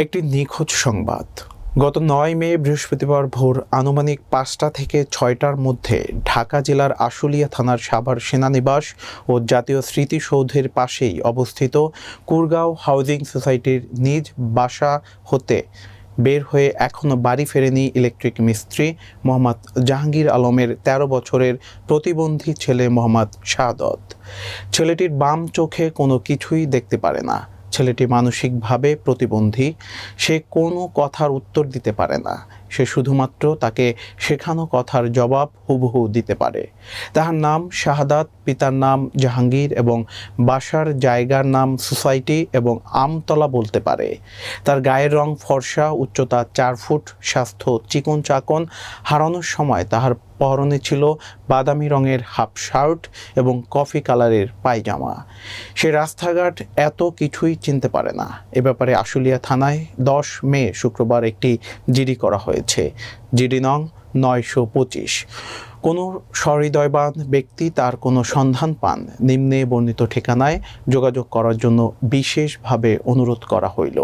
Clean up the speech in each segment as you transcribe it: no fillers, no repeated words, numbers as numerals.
একটি নিখোঁজ সংবাদ। গত ৯ মে বৃহস্পতিবার ভোর আনুমানিক ৫টা থেকে ৬টার মধ্যে ঢাকা জেলার আশুলিয়া থানার সাভার সেনানিবাস ও জাতীয় স্মৃতিসৌধের পাশেই অবস্থিত কুরগাঁও হাউজিং সোসাইটির নিজ বাসা হতে বের হয়ে এখনও বাড়ি ফেরেনি ইলেকট্রিক মিস্ত্রি মোহাম্মদ জাহাঙ্গীর আলমের ১৩ বছরের প্রতিবন্ধী ছেলে মোহাম্মদ শাহাদত। ছেলেটির বাম চোখে কোনো কিছুই দেখতে পারে না। ছেলেটি মানসিকভাবে প্রতিবন্ধী। সে কোনো কথার উত্তর দিতে পারে না। সে শুধুমাত্র তাকে শেখানো কথার জবাব হুবহু দিতে পারে। তাহার নাম শাহাদাত, পিতার নাম জাহাঙ্গীর এবং বাসার জায়গার নাম সোসাইটি এবং আমতলা বলতে পারে। তার গায়ের রং ফর্সা, উচ্চতা ৪ ফুট, স্বাস্থ্য চিকন চাকন। হারানোর সময় তাহার পরনে ছিল বাদামি রঙের হাফ শার্ট এবং কফি কালারের পায়জামা। সে রাস্তাঘাট এত কিছুই চিনতে পারে না। এ ব্যাপারে আশুলিয়া থানায় ১০ মে শুক্রবার একটি জিডি করা হয়েছে। জিডি নং ৯২৫। কোনো সহৃদয়বান ব্যক্তি তার কোনো সন্ধান পান, নিম্নে বর্ণিত ঠিকানায় যোগাযোগ করার জন্য বিশেষভাবে অনুরোধ করা হইল।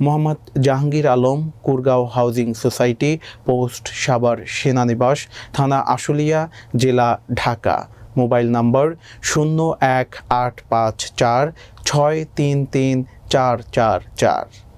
Mohammad Jahangir Alam, Kurgaon housing society, post Savar সেনানিবাস, থানা আশুলিয়া, জেলা ঢাকা। মোবাইল নম্বর ০১৮৫৪ ৬৩৩ ৪৪৪।